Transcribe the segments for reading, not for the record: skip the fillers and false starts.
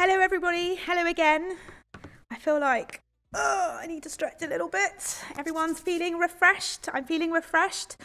Hello everybody, hello again. I feel like I need to stretch a little bit. Everyone's feeling refreshed. I'm feeling refreshed.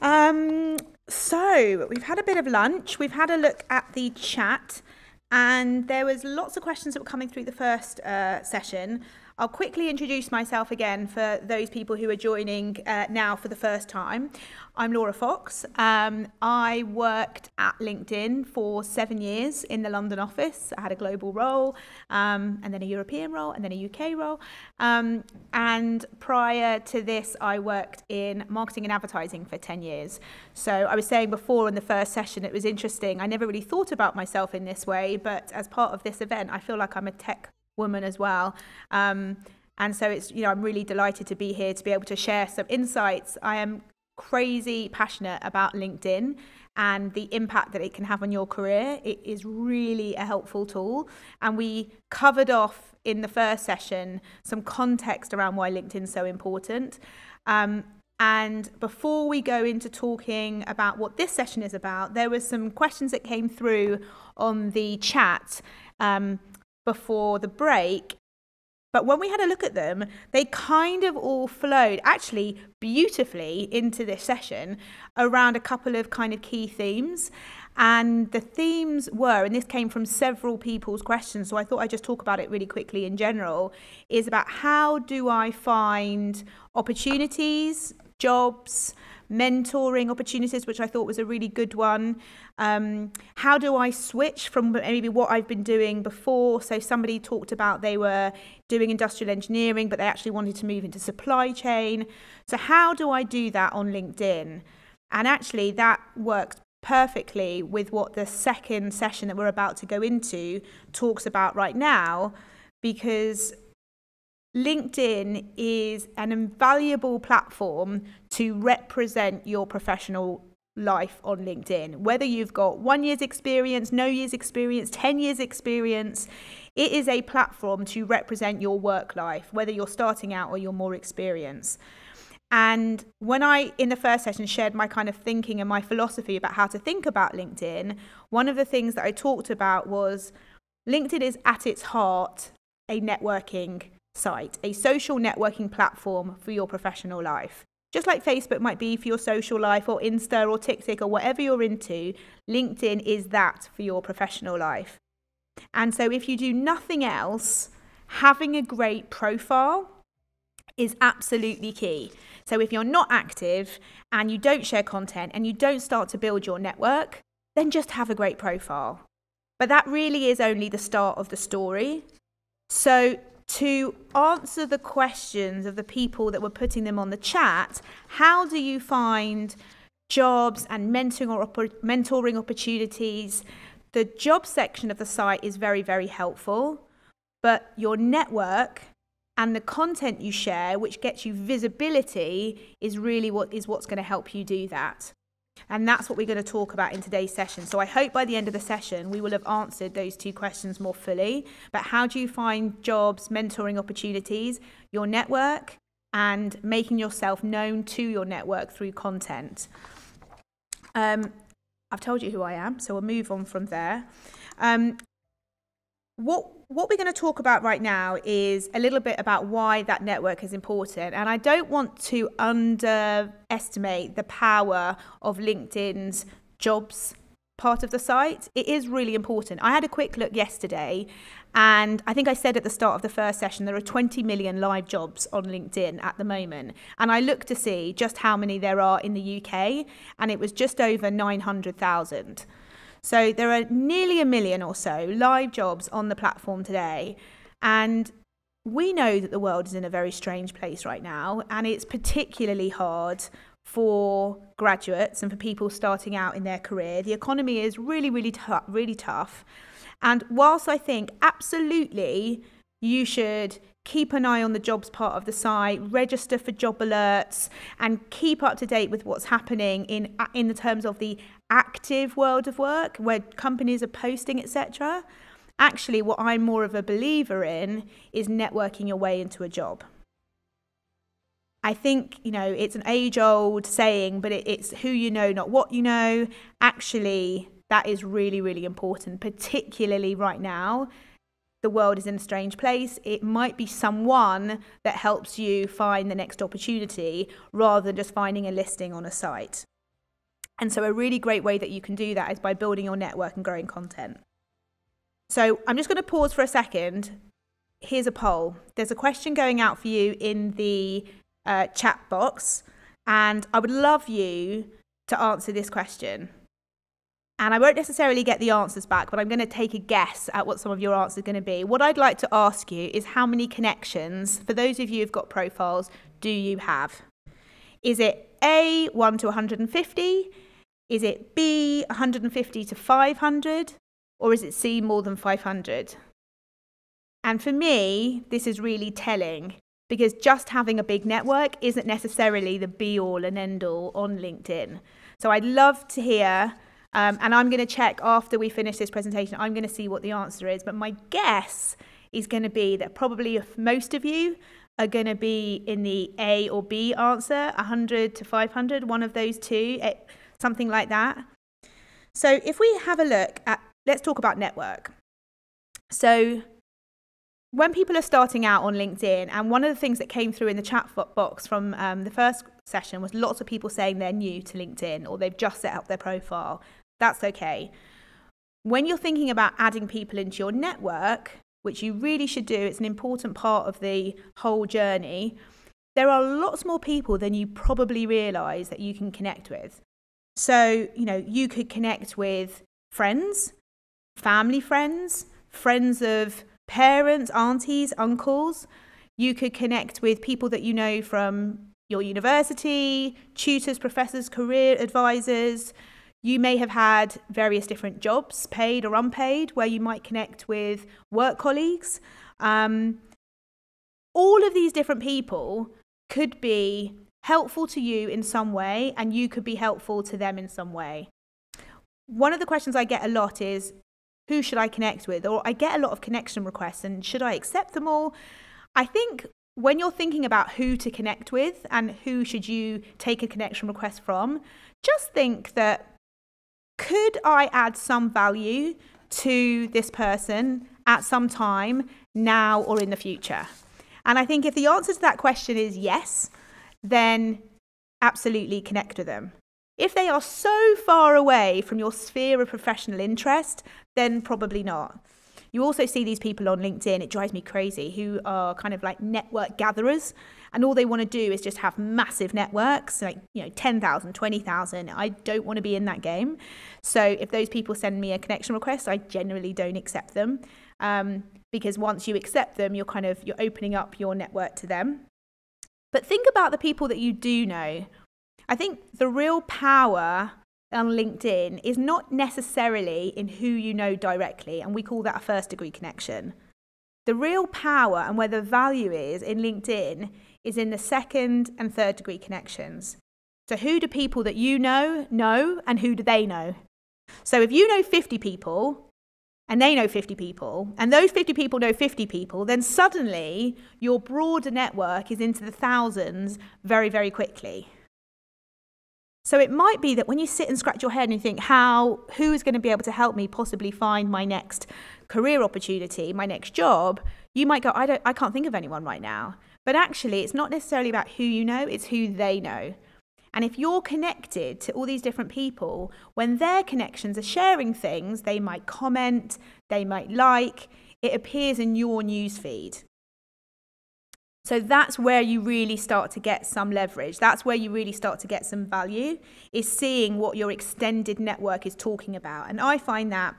So we've had a bit of lunch. We've had a look at the chat and there was lots of questions that were coming through the first session. I'll quickly introduce myself again for those people who are joining now for the first time. I'm Laura Fox. I worked at LinkedIn for 7 years in the London office. I had a global role, and then a European role, and then a UK role. And prior to this, I worked in marketing and advertising for 10 years. So I was saying before in the first session, it was interesting. I never really thought about myself in this way, but as part of this event, I feel like I'm a tech woman as well. And so it's, I'm really delighted to be here to be able to share some insights. I am crazy passionate about LinkedIn and the impact that it can have on your career. It is really a helpful tool. And we covered off in the first session some context around why LinkedIn is so important. And before we go into talking about what this session is about, there were some questions that came through on the chat before the break. But when we had a look at them, they kind of all flowed actually beautifully into this session around a couple of kind of key themes. And the themes were, and this came from several people's questions, so I thought I'd just talk about it really quickly in general, is about how do I find opportunities, jobs, mentoring opportunities, which I thought was a really good one. How do I switch from maybe what I've been doing before? So somebody talked about they were doing industrial engineering, but they actually wanted to move into supply chain. So how do I do that on LinkedIn? And actually that works perfectly with what the second session that we're about to go into talks about right now, because LinkedIn is an invaluable platform to represent your professional life on LinkedIn. Whether you've got 1 year's experience, no year's experience, 10 years experience, it is a platform to represent your work life, whether you're starting out or you're more experienced. And when I, in the first session, shared my kind of thinking and my philosophy about how to think about LinkedIn, one of the things that I talked about was LinkedIn is at its heart a networking site, a social networking platform for your professional life. Just like Facebook might be for your social life, or Insta or TikTok or whatever you're into, LinkedIn is that for your professional life. And so if you do nothing else, having a great profile is absolutely key. So if you're not active and you don't share content and you don't start to build your network, then just have a great profile. But that really is only the start of the story. So to answer the questions of the people that were putting them on the chat, how do you find jobs and mentoring opportunities? The job section of the site is very, very helpful, but your network and the content you share, which gets you visibility, is really what's going to help you do that. And that's what we're going to talk about in today's session. So I hope by the end of the session, we will have answered those two questions more fully. But how do you find jobs, mentoring opportunities, your network, and making yourself known to your network through content? I've told you who I am, so we'll move on from there. What we're going to talk about right now is a little bit about why that network is important. And I don't want to underestimate the power of LinkedIn's jobs part of the site. It is really important. I had a quick look yesterday, and I think I said at the start of the first session, there are 20 million live jobs on LinkedIn at the moment. And I looked to see just how many there are in the UK, and it was just over 900,000. So there are nearly 1 million or so live jobs on the platform today. And we know that the world is in a very strange place right now, and it's particularly hard for graduates and for people starting out in their career. The economy is really, really tough. And whilst I think absolutely you should keep an eye on the jobs part of the site, register for job alerts, and keep up to date with what's happening in the terms of the active world of work, where companies are posting, etc. Actually, what I'm more of a believer in is networking your way into a job. I think, it's an age-old saying, but it's who you know, not what you know. Actually, that is really, really important, particularly right now. the world is in a strange place. It might be someone that helps you find the next opportunity rather than just finding a listing on a site. And so a really great way that you can do that is by building your network and growing content. So I'm just going to pause for a second. Here's a poll. There's a question going out for you in the chat box, and I would love you to answer this question. And I won't necessarily get the answers back, but I'm going to take a guess at what some of your answers are going to be. What I'd like to ask you is how many connections, for those of you who've got profiles, do you have? Is it A, 1 to 150? Is it B, 150 to 500? Or is it C, more than 500? And for me, this is really telling, because just having a big network isn't necessarily the be-all and end-all on LinkedIn. So I'd love to hear, and I'm going to check after we finish this presentation, I'm going to see what the answer is. But my guess is going to be that probably most of you are going to be in the A or B answer, 100 to 500, one of those two, something like that. So if we have a look at, let's talk about network. So when people are starting out on LinkedIn, and one of the things that came through in the chat box from the first session was lots of people saying they're new to LinkedIn or they've just set up their profile. That's okay. When you're thinking about adding people into your network, which you really should do, it's an important part of the whole journey, there are lots more people than you probably realize that you can connect with. So, you could connect with friends, family friends, friends of parents, aunties, uncles. You could connect with people that you know from your university, tutors, professors, career advisors. You may have had various different jobs, paid or unpaid, where you might connect with work colleagues. All of these different people could be helpful to you in some way, and you could be helpful to them in some way. One of the questions I get a lot is, who should I connect with? Or I get a lot of connection requests, and should I accept them all? I think when you're thinking about who to connect with and who should you take a connection request from, just think that, could I add some value to this person at some time, now or in the future? And I think if the answer to that question is yes, then absolutely connect with them. If they are so far away from your sphere of professional interest, then probably not. You also see these people on LinkedIn, it drives me crazy, who are kind of like network gatherers, and all they want to do is just have massive networks, like 10,000, 20,000. I don't want to be in that game. So if those people send me a connection request, I generally don't accept them, because once you accept them, you're opening up your network to them. But think about the people that you do know. I think the real power on LinkedIn is not necessarily in who you know directly, and we call that a first degree connection. The real power and where the value is in LinkedIn is in the second and third degree connections. So who do people that you know, and who do they know? So if you know 50 people and they know 50 people, and those 50 people know 50 people, then suddenly your broader network is into the thousands very, very quickly. So it might be that when you sit and scratch your head and you think, who is going to be able to help me possibly find my next career opportunity, my next job, you might go, I can't think of anyone right now. But actually, it's not necessarily about who you know, it's who they know. And if you're connected to all these different people, when their connections are sharing things, they might comment, they might like, it appears in your newsfeed. So that's where you really start to get some leverage. That's where you really start to get some value, is seeing what your extended network is talking about. And I find that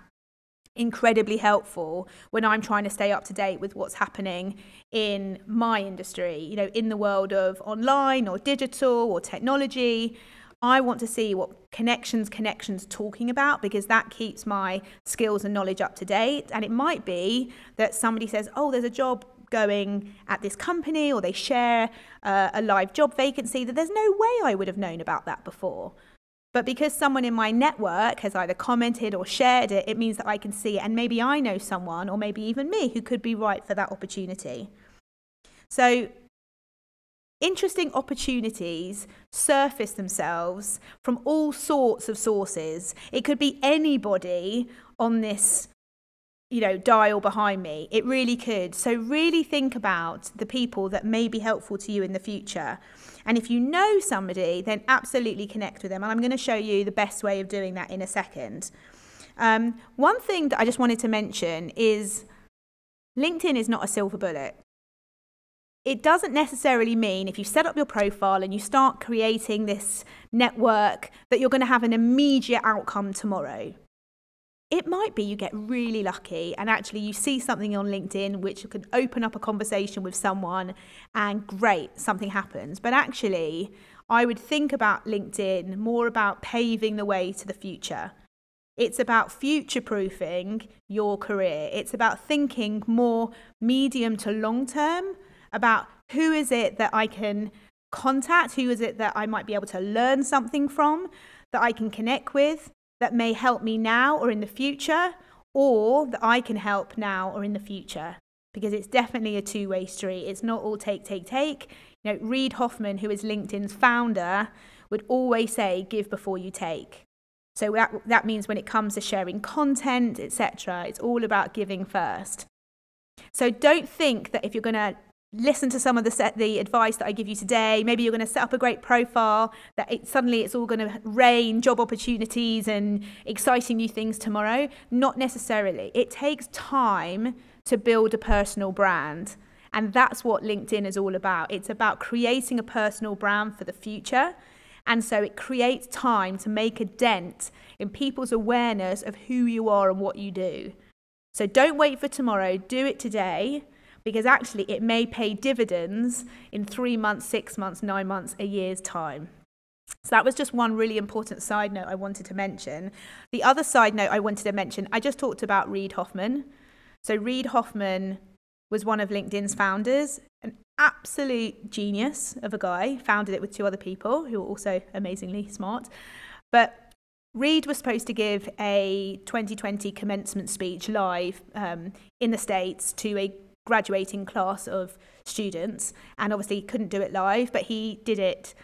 incredibly helpful when I'm trying to stay up to date with what's happening in my industry, in the world of online or digital or technology. I want to see what connections talking about, because that keeps my skills and knowledge up to date. And it might be that somebody says, there's a job going at this company, or they share a live job vacancy that there's no way I would have known about that before. But because someone in my network has either commented or shared it, it means that I can see it, and maybe I know someone, or maybe even me, who could be right for that opportunity. So interesting opportunities surface themselves from all sorts of sources. It could be anybody on this dial behind me. It really could. So really think about the people that may be helpful to you in the future. And if you know somebody, then absolutely connect with them. And I'm going to show you the best way of doing that in a second. One thing that I just wanted to mention is LinkedIn is not a silver bullet. It doesn't necessarily mean if you set up your profile and you start creating this network that you're going to have an immediate outcome tomorrow. It might be you get really lucky and actually you see something on LinkedIn which could open up a conversation with someone and great, something happens. But actually, I would think about LinkedIn more about paving the way to the future. It's about future-proofing your career. It's about thinking more medium to long term about who is it that I can contact, who is it that I might be able to learn something from, that I can connect with, that may help me now or in the future, or that I can help now or in the future. Because it's definitely a two-way street. It's not all take. Reid Hoffman, who is LinkedIn's founder, would always say, give before you take. So that means when it comes to sharing content, etc., it's all about giving first. So don't think that if you're going to listen to some of the advice that I give you today, maybe you're going to set up a great profile, that suddenly it's all going to rain job opportunities and exciting new things tomorrow. Not necessarily. It takes time to build a personal brand. And that's what LinkedIn is all about. It's about creating a personal brand for the future. And so it creates time to make a dent in people's awareness of who you are and what you do. So don't wait for tomorrow. Do it today. Because actually it may pay dividends in 3 months, 6 months, 9 months, a year's time. So that was just one really important side note I wanted to mention. The other side note I wanted to mention, I just talked about Reid Hoffman. So Reid Hoffman was one of LinkedIn's founders, an absolute genius of a guy, founded it with 2 other people who were also amazingly smart. But Reid was supposed to give a 2020 commencement speech live in the States to a graduating class of students, and obviously couldn't do it live, but he did it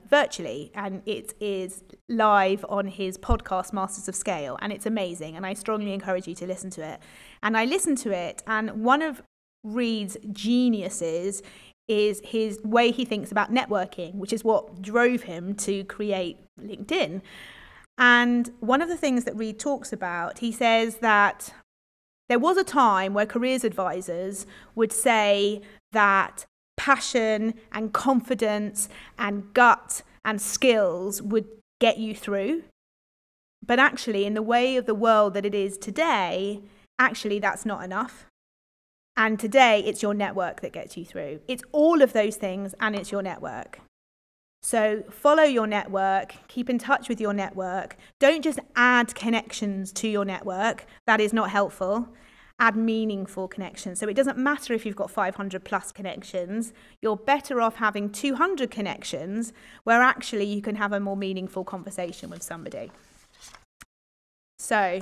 virtually, and it is live on his podcast Masters of Scale, and it's amazing, and I strongly encourage you to listen to it. And I listened to it, and one of Reid's geniuses is his way he thinks about networking, which is what drove him to create LinkedIn. And one of the things that Reid talks about, he says that there was a time where careers advisors would say that passion and confidence and gut and skills would get you through. But actually, in the way of the world that it is today, actually that's not enough. And today, it's your network that gets you through. It's all of those things, and it's your network. So follow your network, keep in touch with your network. Don't just add connections to your network. That is not helpful. Add meaningful connections. So it doesn't matter if you've got 500 plus connections. You're better off having 200 connections where actually you can have a more meaningful conversation with somebody. So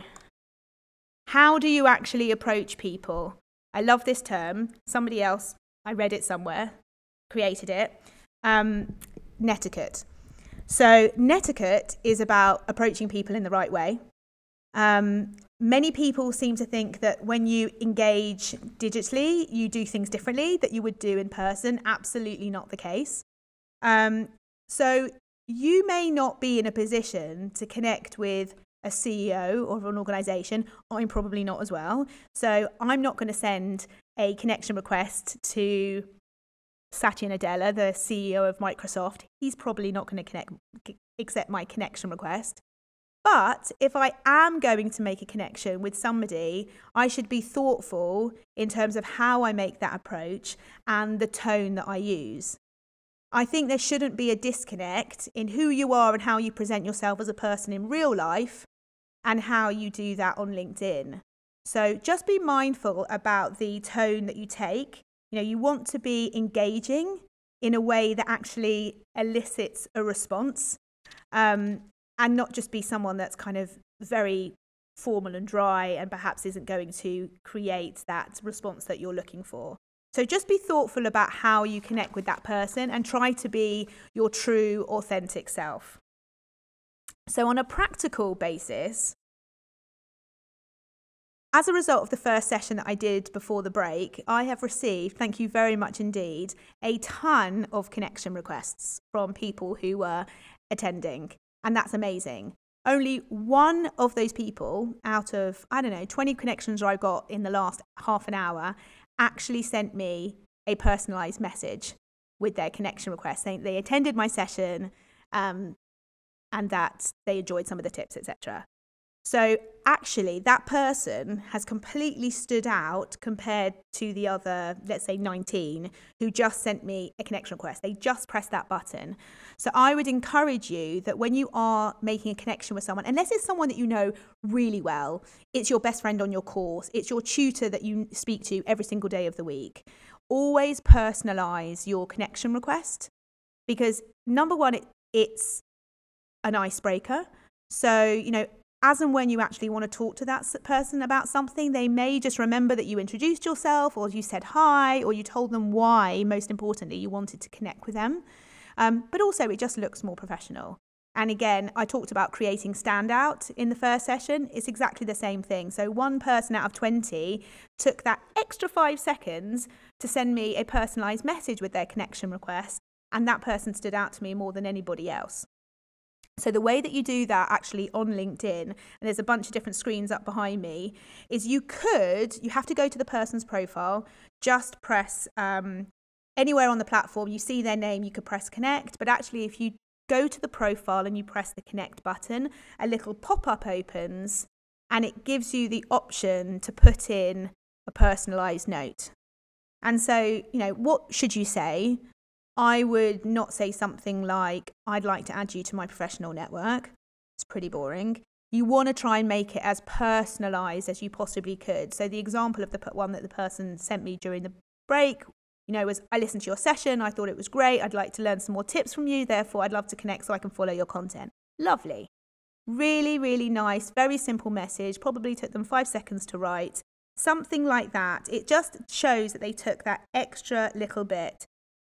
how do you actually approach people? I love this term. Somebody else, I read it somewhere, created it. Netiquette. So Netiquette is about approaching people in the right way. Many people seem to think that when you engage digitally, you do things differently that you would do in person. Absolutely not the case. So you may not be in a position to connect with a CEO of an organization. I'm probably not as well. So I'm not going to send a connection request to Satya Nadella, the CEO of Microsoft. He's probably not going to accept my connection request. But if I am going to make a connection with somebody, I should be thoughtful in terms of how I make that approach and the tone that I use. I think there shouldn't be a disconnect in who you are and how you present yourself as a person in real life and how you do that on LinkedIn. So just be mindful about the tone that you take. You want to be engaging in a way that actually elicits a response, and not just be someone that's kind of very formal and dry and perhaps isn't going to create that response that you're looking for. So just be thoughtful about how you connect with that person and try to be your true, authentic self. So on a practical basis, as a result of the first session that I did before the break, I have received, thank you very much indeed, a ton of connection requests from people who were attending. And that's amazing. Only one of those people out of, 20 connections I got in the last half an hour actually sent me a personalized message with their connection request saying they attended my session and that they enjoyed some of the tips, etc. So actually that person has completely stood out compared to the other, let's say 19, who just sent me a connection request. They just pressed that button. So I would encourage you that when you are making a connection with someone, unless it's someone that you know really well, it's your best friend on your course, it's your tutor that you speak to every single day of the week, always personalize your connection request, because number one, it's an icebreaker. So, as and when you actually want to talk to that person about something, they may just remember that you introduced yourself, or you said hi, or you told them why, most importantly, you wanted to connect with them. But also it just looks more professional. And again, I talked about creating standout in the first session. It's exactly the same thing. So one person out of 20 took that extra 5 seconds to send me a personalized message with their connection request. And that person stood out to me more than anybody else. So the way that you do that actually on LinkedIn, and there's a bunch of different screens up behind me, is you have to go to the person's profile, just press anywhere on the platform, you see their name, you could press connect. But actually, if you go to the profile and you press the connect button, a little pop-up opens and it gives you the option to put in a personalized note. And so, what should you say? I would not say something like, I'd like to add you to my professional network. It's pretty boring. You want to try and make it as personalized as you possibly could. So the example of the one that the person sent me during the break, was, I listened to your session. I thought it was great. I'd like to learn some more tips from you. Therefore, I'd love to connect so I can follow your content. Lovely. Really, really nice, very simple message. Probably took them 5 seconds to write. Something like that. It just shows that they took that extra little bit.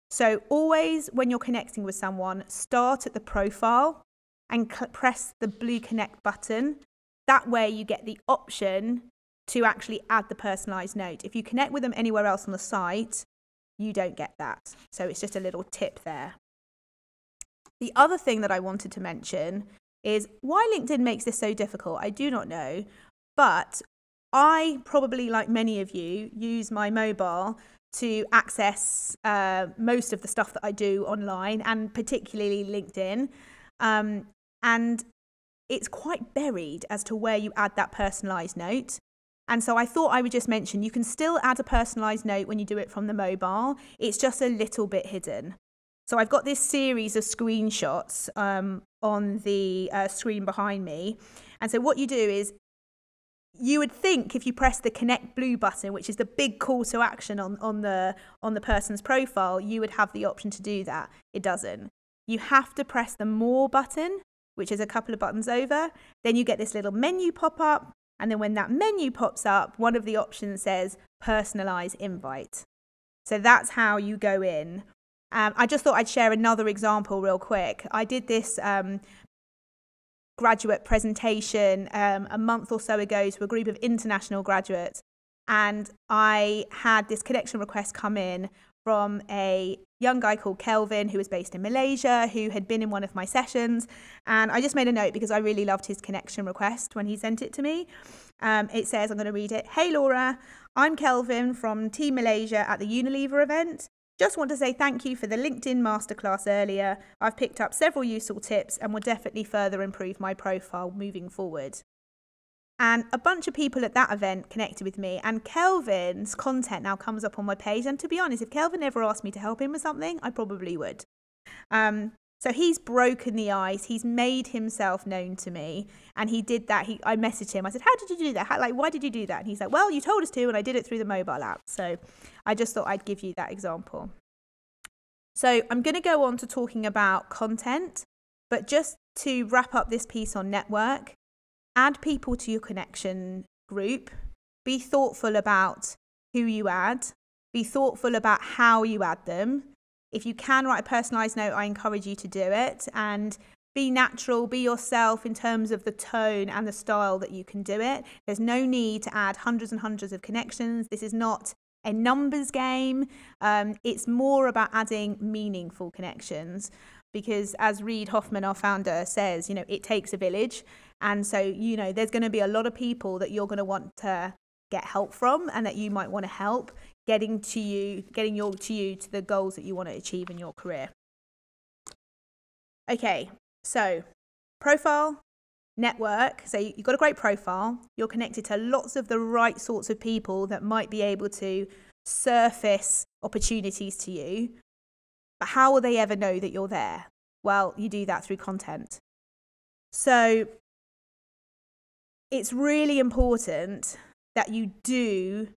So always when you're connecting with someone, start at the profile and press the blue connect button. That way you get the option to actually add the personalized note. If you connect with them anywhere else on the site, you don't get that. So it's just a little tip there. The other thing that I wanted to mention is why LinkedIn makes this so difficult. I do not know, but I probably, like many of you, use my mobile to access most of the stuff that I do online, and particularly LinkedIn. And it's quite buried as to where you add that personalized note. And so I thought I would just mention, you can still add a personalized note when you do it from the mobile. It's just a little bit hidden. So I've got this series of screenshots on the screen behind me. And so what you do is, you would think if you press the connect blue button, which is the big call to action on the person's profile, you would have the option to do that. It doesn't. You have to press the more button, which is a couple of buttons over. Then you get this little menu pop up. And then when that menu pops up, one of the options says personalize invite. So that's how you go in. I just thought I'd share another example real quick. I did this graduate presentation a month or so ago to a group of international graduates, and I had this connection request come in from a young guy called Kelvin, who was based in Malaysia, who had been in one of my sessions. And I just made a note because I really loved his connection request when he sent it to me. It says, I'm going to read it. Hey Laura, I'm Kelvin from Team Malaysia at the Unilever event. Just want to say thank you for the LinkedIn Masterclass earlier. I've picked up several useful tips and will definitely further improve my profile moving forward. And a bunch of people at that event connected with me, and Kelvin's content now comes up on my page. And to be honest, if Kelvin ever asked me to help him with something, I probably would. So he's broken the ice. He's made himself known to me, and he did that. I messaged him. I said, "How did you do that? Why did you do that?" And he's like, "Well, you told us to, and I did it through the mobile app." So I just thought I'd give you that example. So I'm going to go on to talking about content, but just to wrap up this piece on network, add people to your connection group. Be thoughtful about who you add. Be thoughtful about how you add them. If you can write a personalized note, I encourage you to do it, and be natural, be yourself in terms of the tone and the style that you can do it. There's no need to add hundreds and hundreds of connections. This is not a numbers game. It's more about adding meaningful connections, because as Reid Hoffman, our founder, says, it takes a village. And so, there's going to be a lot of people that you're going to want to get help from, and that you might want to help getting to you to the goals that you want to achieve in your career. Okay, so profile, network. So you've got a great profile. You're connected to lots of the right sorts of people that might be able to surface opportunities to you. But how will they ever know that you're there? Well, you do that through content. So it's really important that you do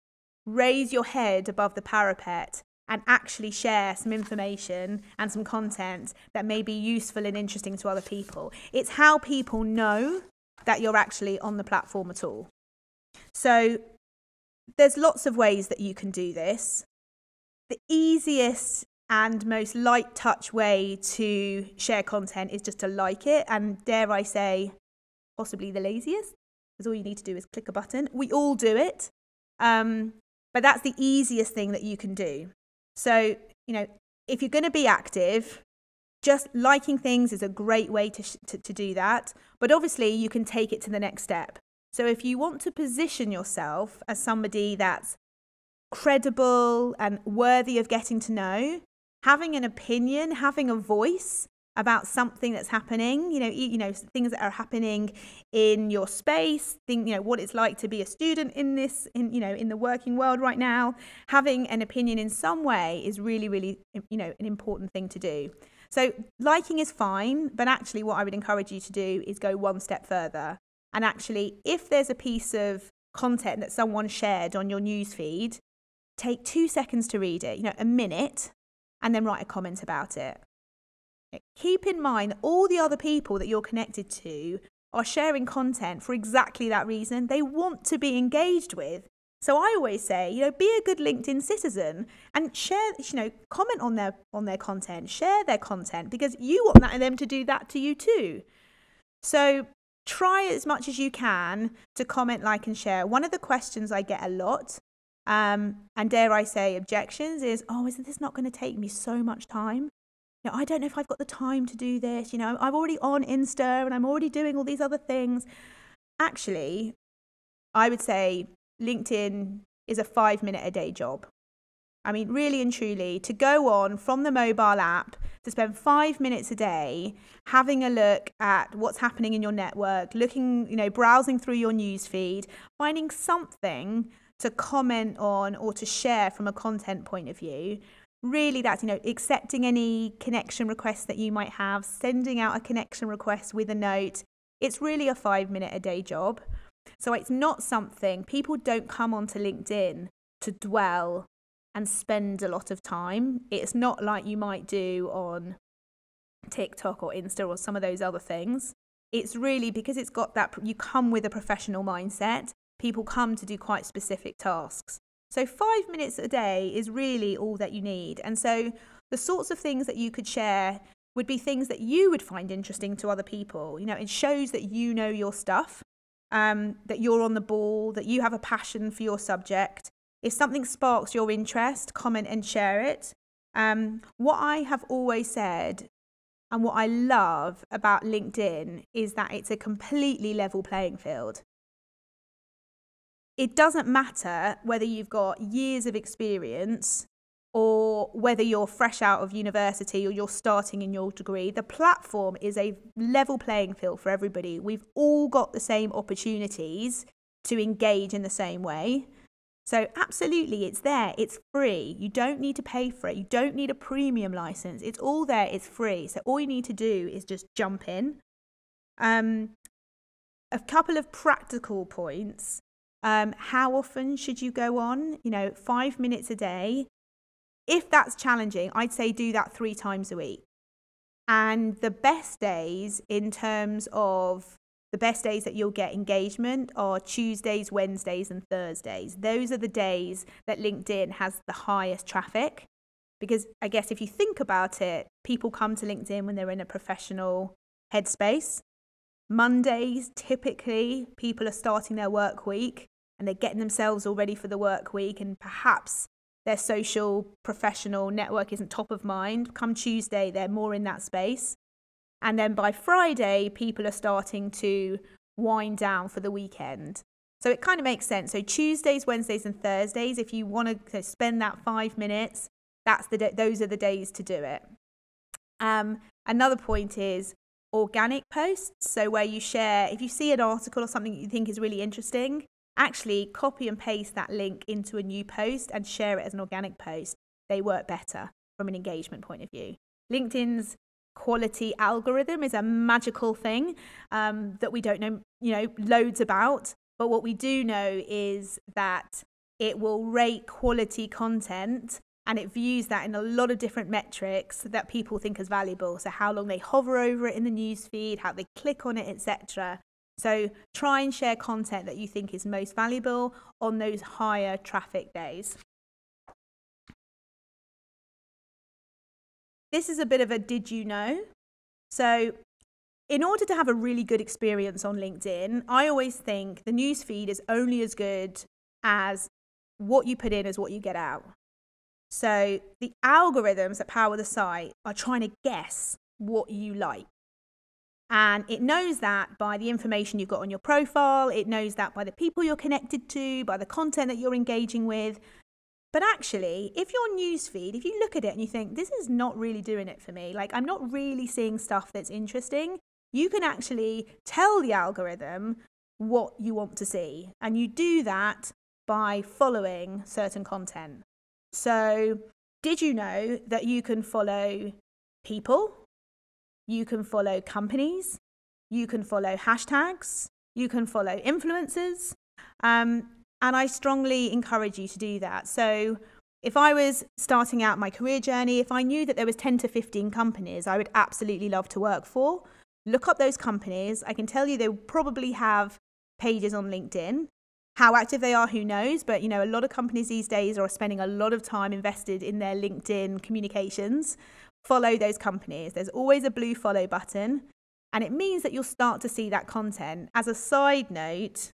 raise your head above the parapet and actually share some information and some content that may be useful and interesting to other people. It's how people know that you're actually on the platform at all. So there's lots of ways that you can do this. The easiest and most light touch way to share content is just to like it, and dare I say, possibly the laziest, because all you need to do is click a button. We all do it, but that's the easiest thing that you can do. So, if you're going to be active, just liking things is a great way to do that. But obviously, you can take it to the next step. So if you want to position yourself as somebody that's credible and worthy of getting to know, having an opinion, having a voice about something that's happening, things that are happening in your space, what it's like to be a student in the working world right now, having an opinion in some way is really, really, an important thing to do. So liking is fine, but actually what I would encourage you to do is go one step further. And actually, if there's a piece of content that someone shared on your newsfeed, take 2 seconds to read it, a minute, and then write a comment about it. Keep in mind that all the other people that you're connected to are sharing content for exactly that reason. They want to be engaged with. So I always say, be a good LinkedIn citizen and share, comment on their content, share their content, because you want them to do that to you too. So try as much as you can to comment, like, and share. One of the questions I get a lot, and dare I say objections, is, isn't this not going to take me so much time? I don't know if I've got the time to do this. I'm already on Insta and I'm already doing all these other things. Actually, I would say LinkedIn is a 5-minute a day job. I mean, really and truly, to go on from the mobile app, to spend 5 minutes a day having a look at what's happening in your network, looking, browsing through your newsfeed, finding something to comment on or to share from a content point of view. Really, that's, accepting any connection requests that you might have, sending out a connection request with a note. It's really a 5-minute a day job. So it's not something, people don't come onto LinkedIn to dwell and spend a lot of time. It's not like you might do on TikTok or Insta or some of those other things. It's really because it's got that, you come with a professional mindset. People come to do quite specific tasks. So 5 minutes a day is really all that you need. And so the sorts of things that you could share would be things that you would find interesting to other people. It shows that you know your stuff, that you're on the ball, that you have a passion for your subject. If something sparks your interest, comment and share it. What I have always said and what I love about LinkedIn is that it's a completely level playing field. It doesn't matter whether you've got years of experience or whether you're fresh out of university or you're starting in your degree. The platform is a level playing field for everybody. We've all got the same opportunities to engage in the same way. So absolutely, it's there. It's free. You don't need to pay for it. You don't need a premium license. It's all there. It's free. So all you need to do is just jump in. A couple of practical points. How often should you go on? 5 minutes a day. If that's challenging, I'd say do that 3 times a week. And the best days in terms of the best days that you'll get engagement are Tuesdays, Wednesdays, and Thursdays. Those are the days that LinkedIn has the highest traffic. Because I guess if you think about it, people come to LinkedIn when they're in a professional headspace. Mondays, typically, people are starting their work week and they're getting themselves all ready for the work week, and perhaps their social, professional network isn't top of mind. Come Tuesday, they're more in that space. And then by Friday, people are starting to wind down for the weekend. So it kind of makes sense. So Tuesdays, Wednesdays and Thursdays, if you want to spend that 5 minutes, those are the days to do it. Another point is organic posts. So where you share, if you see an article or something that you think is really interesting, actually copy and paste that link into a new post and share it as an organic post. They work better from an engagement point of view. LinkedIn's quality algorithm is a magical thing that we don't know, loads about. But what we do know is that it will rate quality content, and it views that in a lot of different metrics that people think is valuable. So how long they hover over it in the newsfeed, how they click on it, etc. So try and share content that you think is most valuable on those higher traffic days. This is a bit of a did you know? So in order to have a really good experience on LinkedIn, I always think the newsfeed is only as good as what you put in as what you get out. So the algorithms that power the site are trying to guess what you like. And it knows that by the information you've got on your profile. It knows that by the people you're connected to, by the content that you're engaging with. But actually, if your newsfeed, if you look at it and you think, this is not really doing it for me, like I'm not really seeing stuff that's interesting, you can actually tell the algorithm what you want to see. And you do that by following certain content. So did you know that you can follow people? You can follow companies, you can follow hashtags, you can follow influencers, and I strongly encourage you to do that. So if I was starting out my career journey, if I knew that there was 10 to 15 companies I would absolutely love to work for, look up those companies. I can tell you they will probably have pages on LinkedIn. How active they are, who knows? But a lot of companies these days are spending a lot of time invested in their LinkedIn communications. Follow those companies. There's always a blue follow button, and it means that you'll start to see that content. As a side note,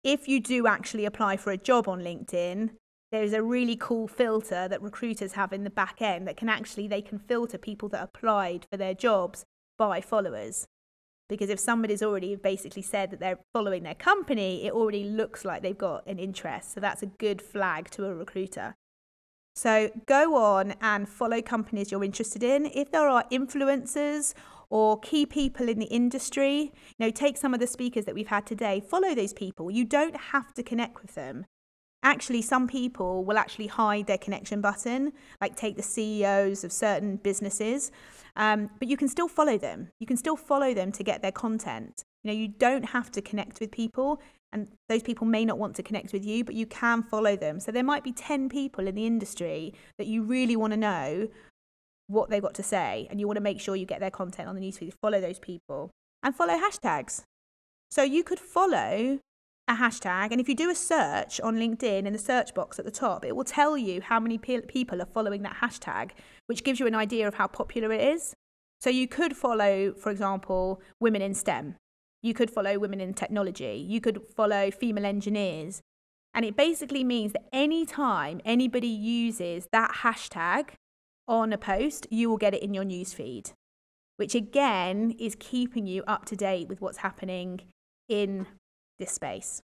if you do actually apply for a job on LinkedIn, there's a really cool filter that recruiters have in the back end that they can filter people that applied for their jobs by followers. Because if somebody's already basically said that they're following their company, it already looks like they've got an interest. So that's a good flag to a recruiter. So go on and follow companies you're interested in. If there are influencers or key people in the industry, take some of the speakers that we've had today, follow those people. You don't have to connect with them. Actually, some people will actually hide their connection button, like take the CEOs of certain businesses, but you can still follow them. You can still follow them to get their content. You don't have to connect with people, and those people may not want to connect with you, but you can follow them. So there might be 10 people in the industry that you really want to know what they've got to say, and you want to make sure you get their content on the newsfeed. Follow those people and follow hashtags. So you could follow a hashtag, and if you do a search on LinkedIn in the search box at the top, it will tell you how many people are following that hashtag, which gives you an idea of how popular it is. So you could follow, for example, women in STEM. You could follow women in technology. You could follow female engineers. And it basically means that anytime anybody uses that hashtag on a post, you will get it in your newsfeed, which again is keeping you up to date with what's happening in this space.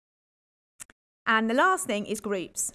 And the last thing is groups.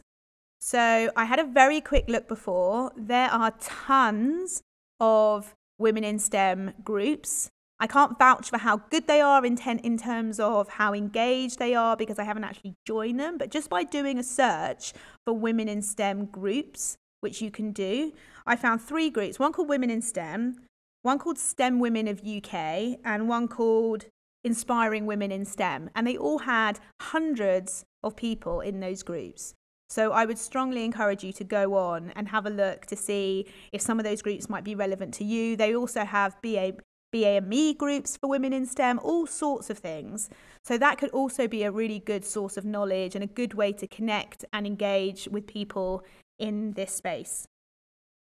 So I had a very quick look before. There are tons of women in STEM groups. I can't vouch for how good they are in terms of how engaged they are because I haven't actually joined them. But just by doing a search for women in STEM groups, which you can do, I found 3 groups. One called Women in STEM, one called STEM Women of UK, and one called Inspiring Women in STEM. And they all had hundreds of people in those groups. So I would strongly encourage you to go on and have a look to see if some of those groups might be relevant to you. They also have BAME groups for women in STEM, all sorts of things. So that could also be a really good source of knowledge and a good way to connect and engage with people in this space.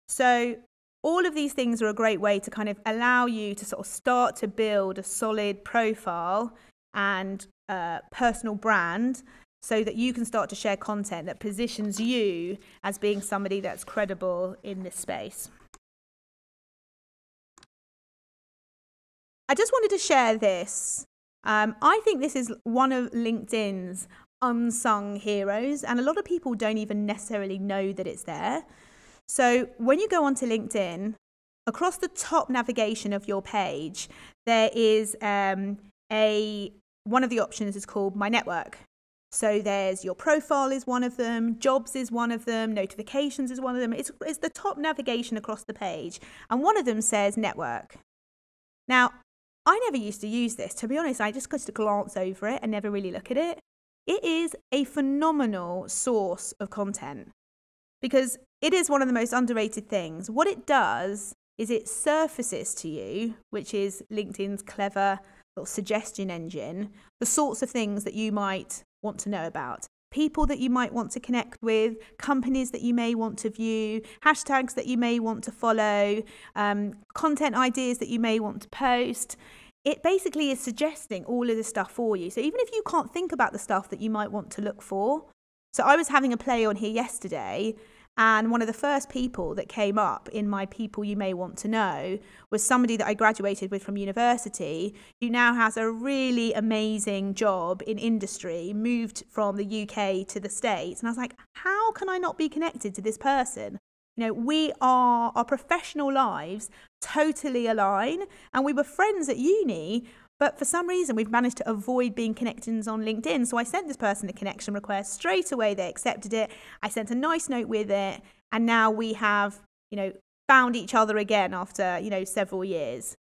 So all of these things are a great way to kind of allow you to sort of start to build a solid profile and personal brand, so that you can start to share content that positions you as being somebody that's credible in this space. I just wanted to share this. I think this is one of LinkedIn's unsung heroes, and a lot of people don't even necessarily know that it's there. So when you go onto LinkedIn, across the top navigation of your page, there is one of the options is called My Network. So there's your profile is one of them, jobs is one of them, notifications is one of them. It's the top navigation across the page. And one of them says network. Now, I never used to use this. To be honest, I just got to glance over it and never really look at it. It is a phenomenal source of content because it is one of the most underrated things. What it does is it surfaces to you, which is LinkedIn's clever little suggestion engine, the sorts of things that you might want to know about, people that you might want to connect with, companies that you may want to view, hashtags that you may want to follow, content ideas that you may want to post. It basically is suggesting all of this stuff for you. So even if you can't think about the stuff that you might want to look for. So I was having a play on here yesterday, and one of the first people that came up in my people you may want to know was somebody that I graduated with from university, who now has a really amazing job in industry, moved from the UK to the States. And I was like, how can I not be connected to this person? You know, our professional lives totally align, and we were friends at uni, but for some reason we've managed to avoid being connections on LinkedIn. So I sent this person a connection request straight away. They accepted it. I sent a nice note with it, and now we have, found each other again after, several years.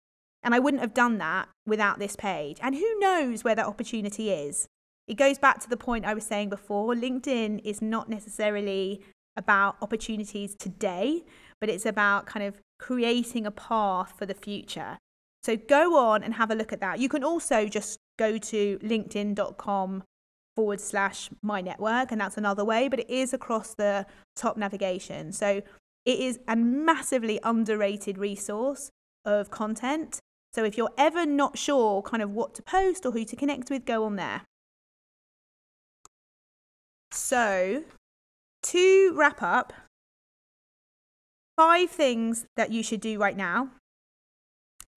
And I wouldn't have done that without this page. And who knows where that opportunity is? It goes back to the point I was saying before. LinkedIn is not necessarily about opportunities today, but it's about kind of creating a path for the future. So go on and have a look at that. You can also just go to linkedin.com/my network, and that's another way, but it is across the top navigation. So it is a massively underrated resource of content. So if you're ever not sure kind of what to post or who to connect with, go on there. So to wrap up, 5 things that you should do right now.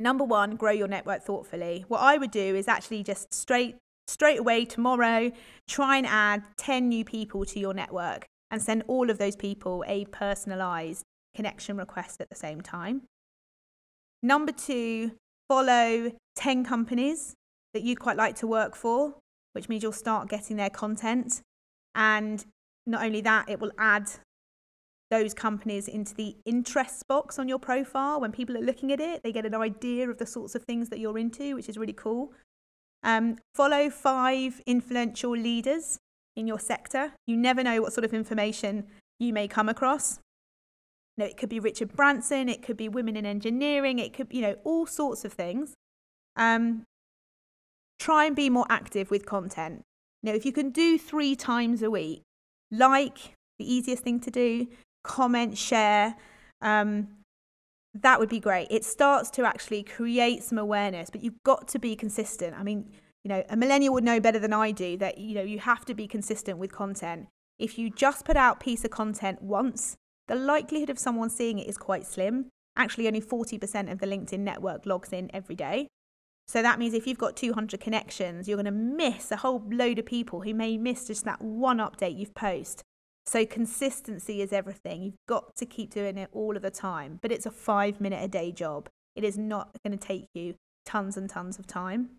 Number 1, grow your network thoughtfully. What I would do is actually just straight away tomorrow, try and add 10 new people to your network and send all of those people a personalized connection request at the same time. Number 2, follow 10 companies that you'd quite like to work for, which means you'll start getting their content. And not only that, it will add those companies into the interests box on your profile. When people are looking at it, they get an idea of the sorts of things that you're into, which is really cool. Follow 5 influential leaders in your sector. You never know what sort of information you may come across. It could be Richard Branson, it could be women in engineering, it could, all sorts of things. Try and be more active with content. If you can do 3 times a week, the easiest thing to do, comment, share, that would be great. It starts to actually create some awareness, but you've got to be consistent. I mean, a millennial would know better than I do that, you have to be consistent with content. If you just put out a piece of content once, the likelihood of someone seeing it is quite slim. Actually, only 40% of the LinkedIn network logs in every day. So that means if you've got 200 connections, you're going to miss a whole load of people who may miss just that one update you've posted. So consistency is everything. You've got to keep doing it all of the time. But it's a 5-minute a day job. It is not going to take you tons and tons of time.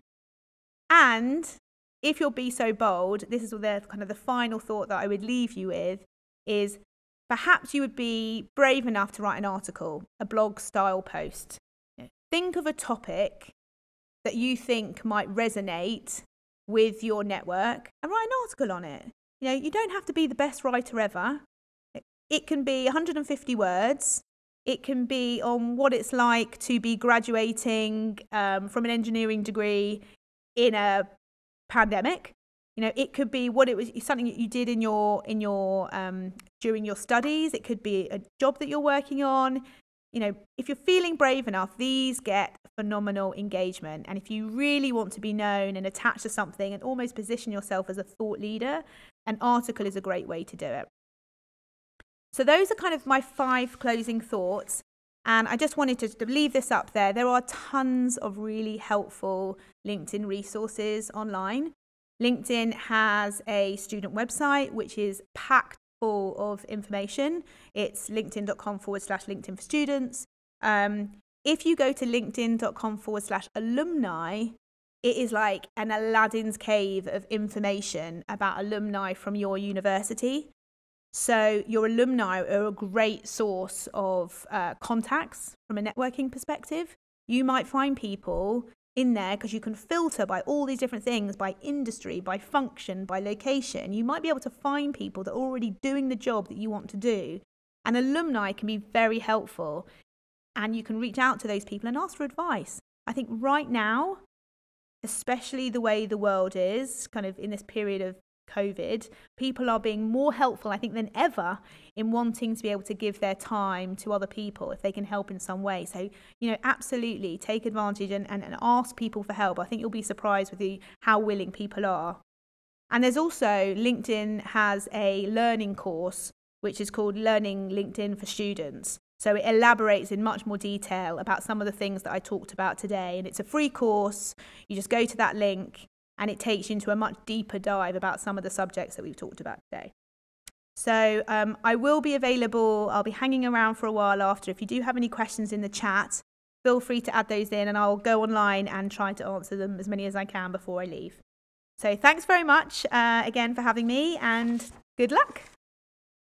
And if you'll be so bold, this is the final thought that I would leave you with, is perhaps you would be brave enough to write an article, a blog style post. Think of a topic that you think might resonate with your network and write an article on it. You don't have to be the best writer ever. It can be 150 words. It can be on what it's like to be graduating from an engineering degree in a pandemic. It could be what it was, something that you did in your during your studies. It could be a job that you're working on. if you're feeling brave enough, these get phenomenal engagement. And if you really want to be known and attached to something and almost position yourself as a thought leader, an article is a great way to do it. So those are kind of my 5 closing thoughts. And I just wanted to leave this up there. There are tons of really helpful LinkedIn resources online. LinkedIn has a student website, which is packed full of information. It's linkedin.com/LinkedIn for students. If you go to linkedin.com/alumni, it is like an Aladdin's cave of information about alumni from your university. So your alumni are a great source of contacts from a networking perspective. You might find people in there because you can filter by all these different things, by industry, by function, by location. You might be able to find people that are already doing the job that you want to do. And alumni can be very helpful. And you can reach out to those people and ask for advice. I think right now, especially the way the world is, kind of in this period of COVID, people are being more helpful, I think, than ever in wanting to be able to give their time to other people if they can help in some way. So, absolutely take advantage and ask people for help. I think you'll be surprised with how willing people are. And there's also, LinkedIn has a learning course, which is called Learning LinkedIn for Students. So it elaborates in much more detail about some of the things that I talked about today. And it's a free course. You just go to that link and it takes you into a much deeper dive about some of the subjects that we've talked about today. So I will be available. I'll be hanging around for a while after. If you do have any questions in the chat, feel free to add those in and I'll go online and try to answer them as many as I can before I leave. So thanks very much again for having me and good luck.